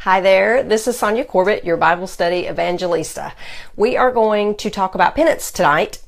Hi there, this is Sonia Corbett, your Bible study evangelista. We are going to talk about penance tonight.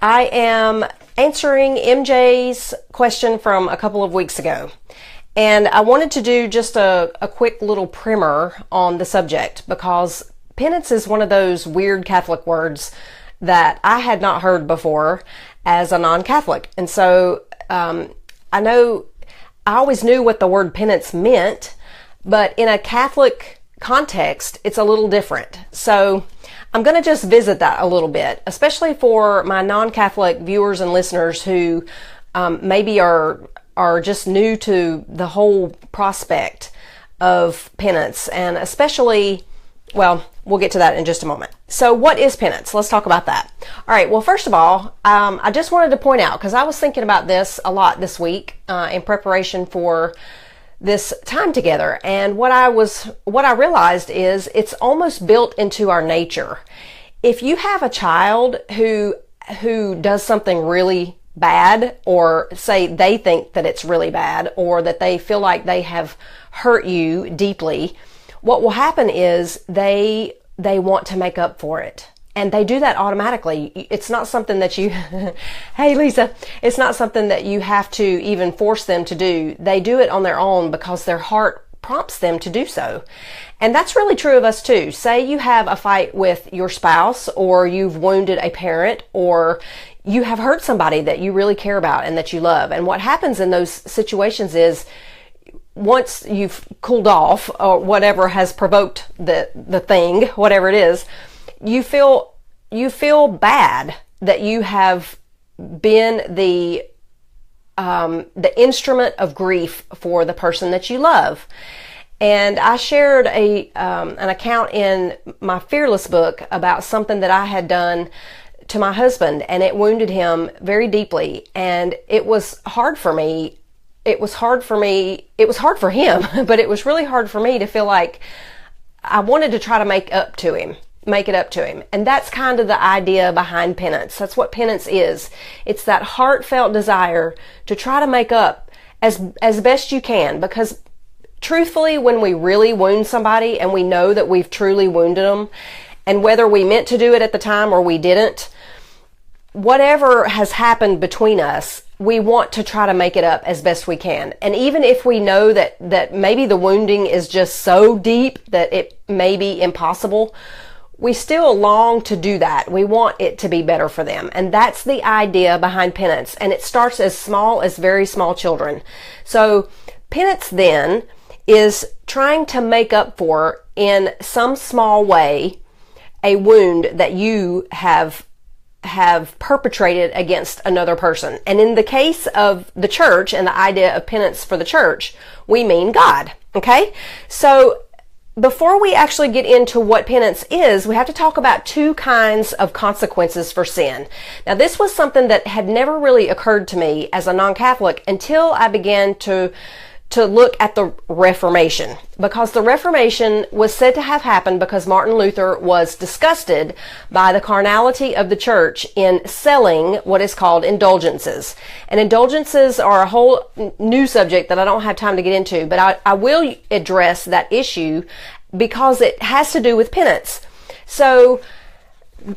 I am answering MJ's question from a couple of weeks ago, and I wanted to do just a quick little primer on the subject because penance is one of those weird Catholic words that I had not heard before as a non-Catholic. And so I always knew what the word penance meant, but in a Catholic context, it's a little different. So I'm going to just visit that a little bit, especially for my non-Catholic viewers and listeners who maybe are just new to the whole prospect of penance, and especially, well, we'll get to that in just a moment. So what is penance? Let's talk about that. All right, well, first of all, I just wanted to point out, because I was thinking about this a lot this week in preparation for this time together, and what I realized is it's almost built into our nature. If you have a child who does something really bad, or say they think that it's really bad, or that they feel like they have hurt you deeply, what will happen is they want to make up for it. And they do that automatically. It's not something that you, hey Lisa, it's not something that you have to even force them to do. They do it on their own because their heart prompts them to do so. And that's really true of us too. Say you have a fight with your spouse, or you've wounded a parent, or you have hurt somebody that you really care about and that you love. And what happens in those situations is, once you've cooled off, or whatever has provoked the thing, whatever it is, you feel bad that you have been the instrument of grief for the person that you love. And I shared an account in my Fearless book about something that I had done to my husband, and it wounded him very deeply. And it was hard for me. It was hard for him, but it was really hard for me to feel like I wanted to try to make it up to him. And that's kind of the idea behind penance. That's what penance is. It's that heartfelt desire to try to make up as best you can, because truthfully, when we really wound somebody and we know that we've truly wounded them, and whether we meant to do it at the time or we didn't, whatever has happened between us, we want to try to make it up as best we can. And even if we know that maybe the wounding is just so deep that it may be impossible, we still long to do that. We want it to be better for them. And that's the idea behind penance. And it starts as small as very small children. So penance then is trying to make up for, in some small way, a wound that you have perpetrated against another person. And in the case of the church and the idea of penance for the church, we mean God. Okay? So before we actually get into what penance is, we have to talk about two kinds of consequences for sin. Now, this was something that had never really occurred to me as a non-Catholic until I began to look at the Reformation, because the Reformation was said to have happened because Martin Luther was disgusted by the carnality of the church in selling what is called indulgences. And indulgences are a whole new subject that I don't have time to get into, but I will address that issue because it has to do with penance. So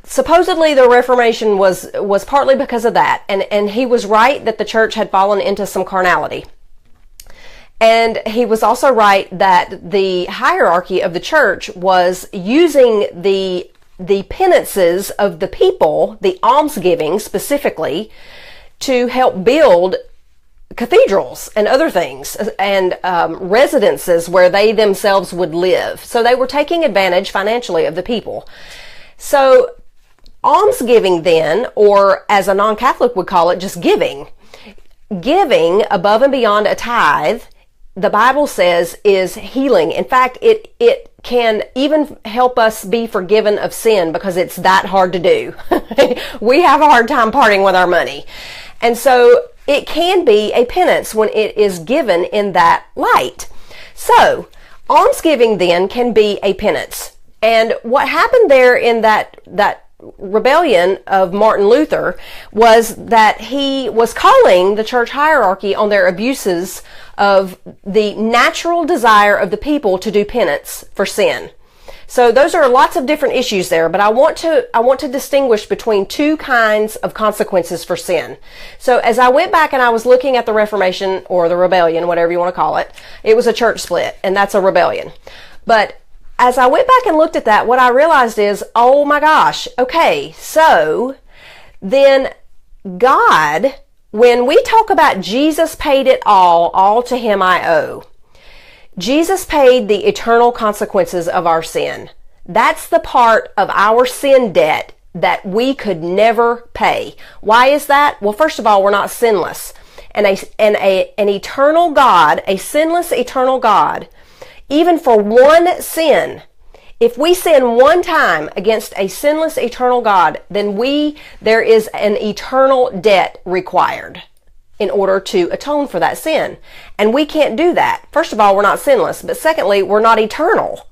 supposedly the Reformation was partly because of that, and he was right that the church had fallen into some carnality. And he was also right that the hierarchy of the church was using the penances of the people, the almsgiving specifically, to help build cathedrals and other things, and residences where they themselves would live. So they were taking advantage financially of the people. So almsgiving then, or as a non-Catholic would call it, just giving above and beyond a tithe, the Bible says, is healing. In fact, it can even help us be forgiven of sin, because it's that hard to do. We have a hard time parting with our money. And so it can be a penance when it is given in that light. So almsgiving then can be a penance. And what happened there in that rebellion of Martin Luther was that he was calling the church hierarchy on their abuses of the natural desire of the people to do penance for sin. So those are lots of different issues there, but I want to distinguish between two kinds of consequences for sin. So as I went back and I was looking at the Reformation or the rebellion, whatever you want to call it, it was a church split, and that's a rebellion. But as I went back and looked at that, what I realized is, oh my gosh, okay, so then God, when we talk about Jesus paid it all to him I owe. Jesus paid the eternal consequences of our sin. That's the part of our sin debt that we could never pay. Why is that? Well, first of all, we're not sinless. And an eternal God, a sinless eternal God, even for one sin, if we sin one time against a sinless eternal God, then there is an eternal debt required in order to atone for that sin. And we can't do that. First of all, we're not sinless, but secondly, we're not eternal.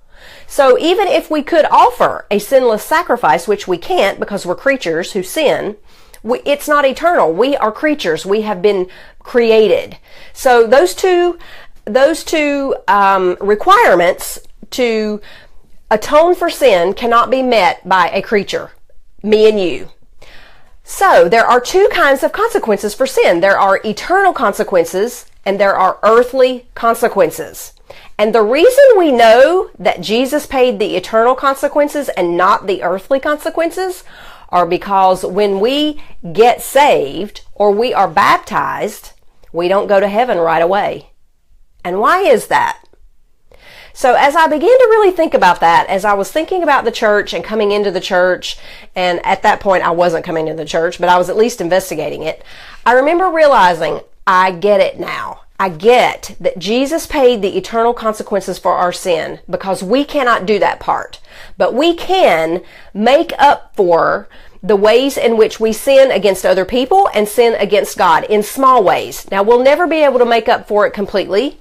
So even if we could offer a sinless sacrifice, which we can't because we're creatures who sin, it's not eternal. We are creatures. We have been created. So those two requirements to atone for sin cannot be met by a creature, me and you. So there are two kinds of consequences for sin. There are eternal consequences and there are earthly consequences. And the reason we know that Jesus paid the eternal consequences and not the earthly consequences are because when we get saved or we are baptized, we don't go to heaven right away. And why is that? So as I began to really think about that, as I was thinking about the church and coming into the church, and at that point I wasn't coming into the church, but I was at least investigating it, I remember realizing, I get it now. I get that Jesus paid the eternal consequences for our sin because we cannot do that part. But we can make up for the ways in which we sin against other people and sin against God in small ways. Now, we'll never be able to make up for it completely.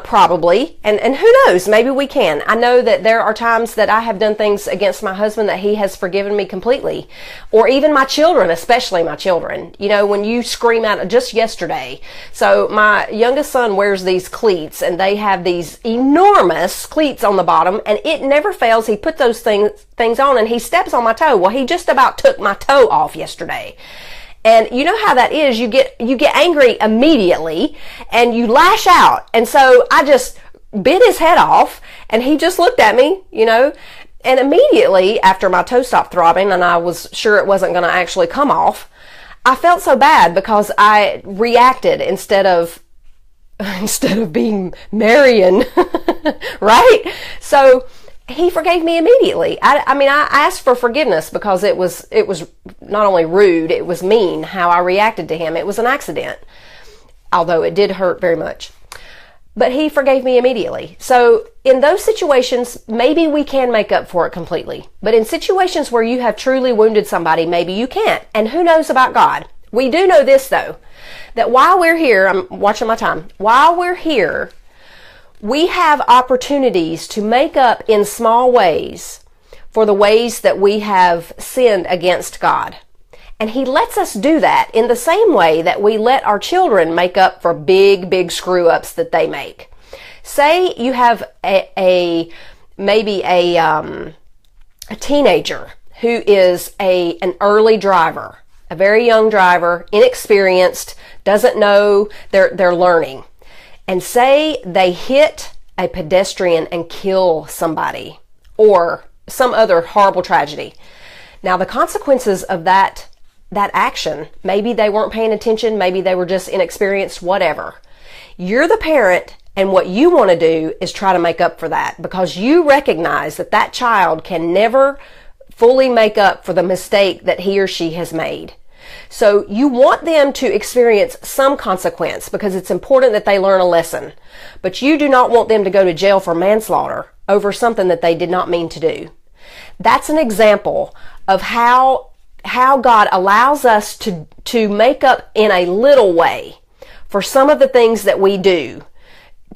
Probably. And who knows, maybe we can. I know that there are times that I have done things against my husband that he has forgiven me completely. Or even my children, especially my children. You know, when you scream out, just yesterday. So my youngest son wears these cleats and they have these enormous cleats on the bottom and it never fails. He put those things on and he steps on my toe. Well, he just about took my toe off yesterday. And you know how that is. You get angry immediately and you lash out. And so I just bit his head off and he just looked at me, you know, and immediately after my toe stopped throbbing and I was sure it wasn't going to actually come off, I felt so bad because I reacted instead of being Marian, right? So he forgave me immediately. I mean, I asked for forgiveness because it was not only rude, it was mean how I reacted to him. It was an accident, although it did hurt very much. But he forgave me immediately. So in those situations, maybe we can make up for it completely. But in situations where you have truly wounded somebody, maybe you can't. And who knows about God? We do know this, though, that while we're here, I'm watching my time, while we're here, we have opportunities to make up in small ways for the ways that we have sinned against God. And he lets us do that in the same way that we let our children make up for big screw-ups that they make. Say you have maybe a teenager who is an early driver, a very young driver, inexperienced, doesn't know, they're learning. And say they hit a pedestrian and kill somebody or some other horrible tragedy. Now, the consequences of that action, maybe they weren't paying attention, maybe they were just inexperienced, whatever. You're the parent, and what you want to do is try to make up for that because you recognize that that child can never fully make up for the mistake that he or she has made. So you want them to experience some consequence because it's important that they learn a lesson. But you do not want them to go to jail for manslaughter over something that they did not mean to do. That's an example of how God allows us to make up in a little way for some of the things that we do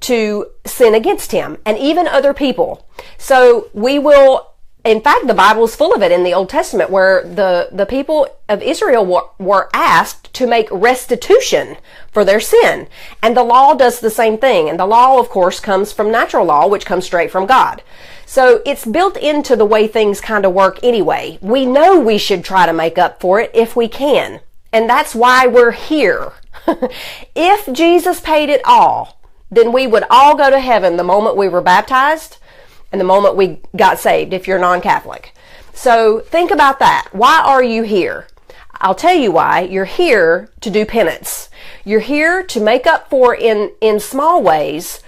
to sin against him and even other people. So we will In fact, the Bible is full of it in the Old Testament, where the people of Israel were asked to make restitution for their sin. And the law does the same thing. And the law, of course, comes from natural law, which comes straight from God. So it's built into the way things kind of work anyway. We know we should try to make up for it if we can. And that's why we're here. If Jesus paid it all, then we would all go to heaven the moment we were baptized and the moment we got saved, if you're non-Catholic. So think about that. Why are you here? I'll tell you why. You're here to do penance. You're here to make up for, in small ways,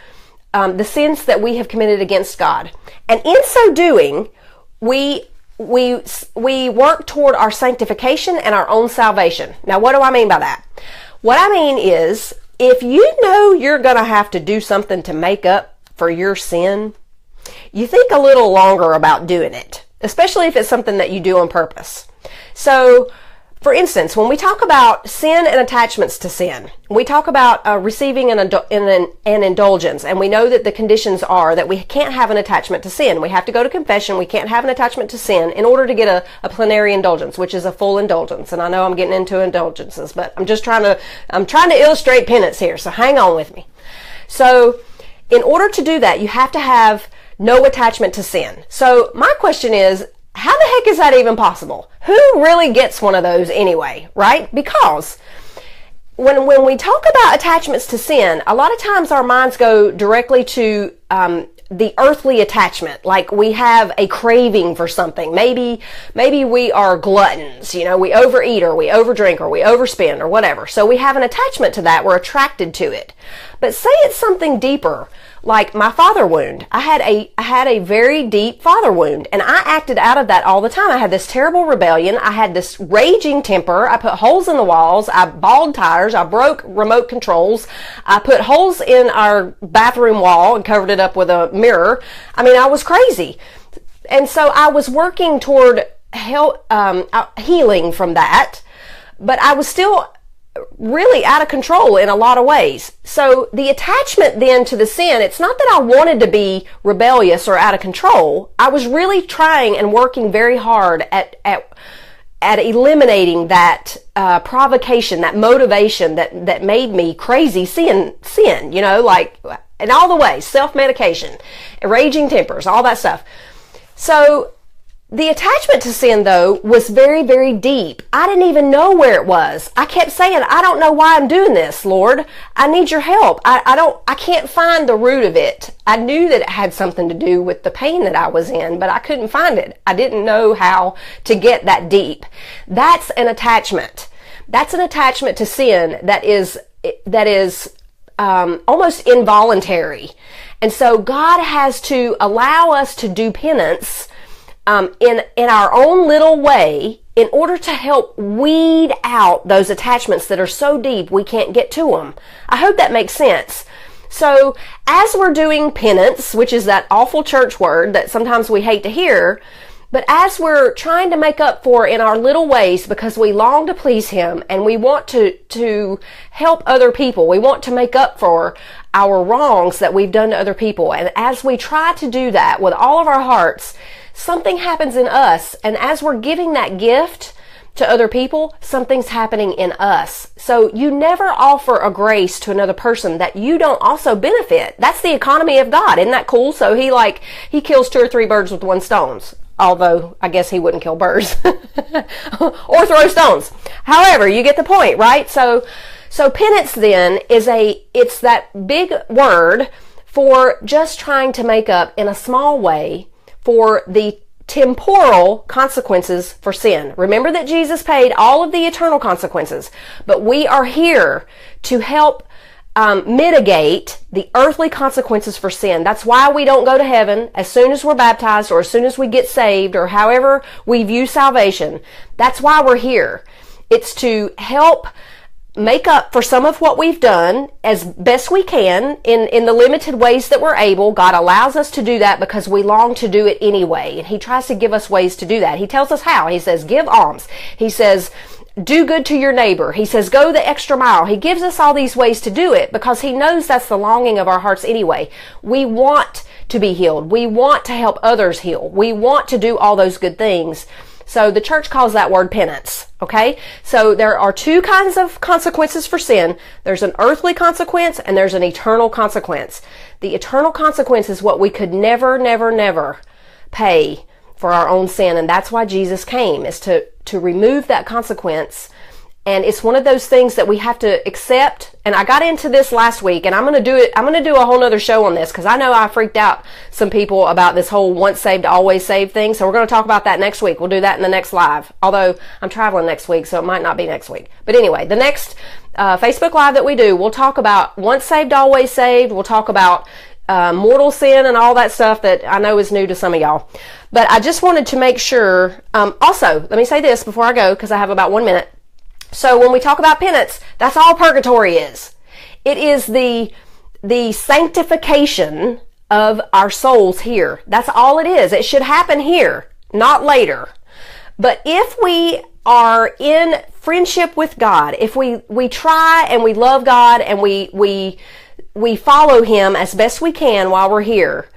the sins that we have committed against God. And in so doing, we work toward our sanctification and our own salvation. Now, what do I mean by that? What I mean is, if you know you're going to have to do something to make up for your sin, you think a little longer about doing it, especially if it's something that you do on purpose. So, for instance, when we talk about sin and attachments to sin, we talk about receiving an indulgence, and we know that the conditions are that we can't have an attachment to sin. We have to go to confession. We can't have an attachment to sin in order to get a plenary indulgence, which is a full indulgence. And I know I'm getting into indulgences, but I'm trying to illustrate penance here, so hang on with me. So, in order to do that, you have to have no attachment to sin. So my question is, how the heck is that even possible? Who really gets one of those anyway, right? Because when we talk about attachments to sin, a lot of times our minds go directly to the earthly attachment. Like we have a craving for something. Maybe we are gluttons, we overeat or we overdrink or we overspend or whatever. So we have an attachment to that. We're attracted to it. But say it's something deeper, like my father wound. I had a very deep father wound, and I acted out of that all the time. I had this terrible rebellion. I had this raging temper. I put holes in the walls. I balled tires. I broke remote controls. I put holes in our bathroom wall and covered it up with a mirror. I mean, I was crazy. And so I was working toward healing from that, but I was still really out of control in a lot of ways. So the attachment then to the sin, it's not that I wanted to be rebellious or out of control. I was really trying and working very hard at eliminating that provocation, that motivation that made me crazy sin, like in all the ways, self-medication, raging tempers, all that stuff. So the attachment to sin, though, was very, very deep. I didn't even know where it was. I kept saying, I don't know why I'm doing this, Lord. I need your help. I can't find the root of it. I knew that it had something to do with the pain that I was in, but I couldn't find it. I didn't know how to get that deep. That's an attachment. That's an attachment to sin that is almost involuntary. And so God has to allow us to do penance in our own little way in order to help weed out those attachments that are so deep we can't get to them. I hope that makes sense. So as we're doing penance, which is that awful church word that sometimes we hate to hear, but as we're trying to make up for in our little ways because we long to please Him and we want to help other people, we want to make up for our wrongs that we've done to other people. And as we try to do that with all of our hearts, something happens in us, and as we're giving that gift to other people, something's happening in us. So you never offer a grace to another person that you don't also benefit. That's the economy of God. Isn't that cool? So he kills 2 or 3 birds with 1 stone. Although I guess he wouldn't kill birds or throw stones. However, you get the point, right? So penance then it's that big word for just trying to make up in a small way for the temporal consequences for sin. Remember that Jesus paid all of the eternal consequences, but we are here to help mitigate the earthly consequences for sin. That's why we don't go to heaven as soon as we're baptized or as soon as we get saved or however we view salvation. That's why we're here. It's to help make up for some of what we've done as best we can in the limited ways that we're able. God allows us to do that because we long to do it anyway. And He tries to give us ways to do that. He tells us how. He says, give alms. He says, do good to your neighbor. He says, go the extra mile. He gives us all these ways to do it because He knows that's the longing of our hearts anyway. We want to be healed. We want to help others heal. We want to do all those good things. So the church calls that word penance, okay? So there are two kinds of consequences for sin. There's an earthly consequence and there's an eternal consequence. The eternal consequence is what we could never, never, never pay for our own sin, and that's why Jesus came, is to remove that consequence. And it's one of those things that we have to accept. And I got into this last week, and I'm going to do a whole nother show on this, because I know I freaked out some people about this whole once saved, always saved thing. So we're going to talk about that next week. We'll do that in the next live. Although I'm traveling next week, so it might not be next week. But anyway, the next Facebook Live that we do, we'll talk about once saved, always saved. We'll talk about mortal sin and all that stuff that I know is new to some of y'all. But I just wanted to make sure, also, let me say this before I go, because I have about 1 minute. So when we talk about penance, that's all purgatory is. It is the sanctification of our souls here. That's all it is. It should happen here, not later. But if we are in friendship with God, if we try and we love God and we follow Him as best we can while we're here,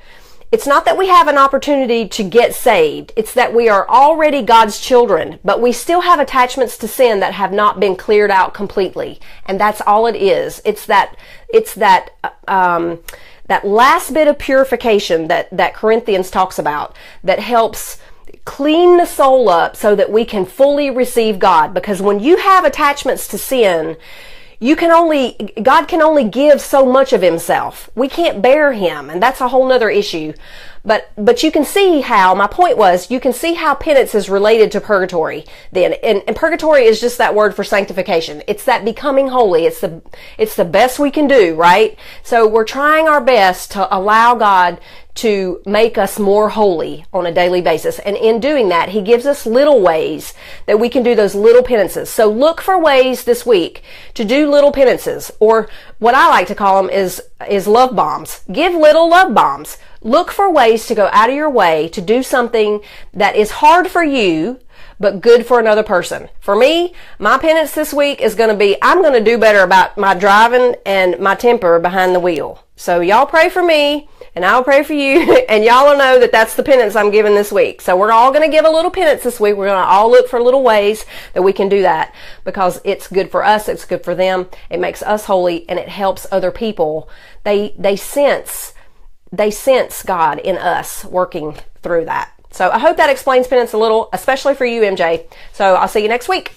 it's not that we have an opportunity to get saved. It's that we are already God's children, but we still have attachments to sin that have not been cleared out completely. And that's all it is. It's that last bit of purification that Corinthians talks about, that helps clean the soul up so that we can fully receive God. Because when you have attachments to sin, God can only give so much of Himself. We can't bear Him, and that's a whole nother issue. But you can see how, my point was, you can see how penance is related to purgatory then. And purgatory is just that word for sanctification. It's that becoming holy. It's the best we can do, right? So we're trying our best to allow God to make us more holy on a daily basis. And in doing that, He gives us little ways that we can do those little penances. So look for ways this week to do little penances, or what I like to call them is love bombs. Give little love bombs. Look for ways to go out of your way to do something that is hard for you, but good for another person. For me, my penance this week is going to be, I'm going to do better about my driving and my temper behind the wheel. So y'all pray for me, and I'll pray for you, and y'all will know that that's the penance I'm giving this week. So we're all going to give a little penance this week. We're going to all look for little ways that we can do that, because it's good for us, it's good for them, it makes us holy, and it helps other people. They sense God in us working through that. So I hope that explains penance a little, especially for you, MJ. So I'll see you next week.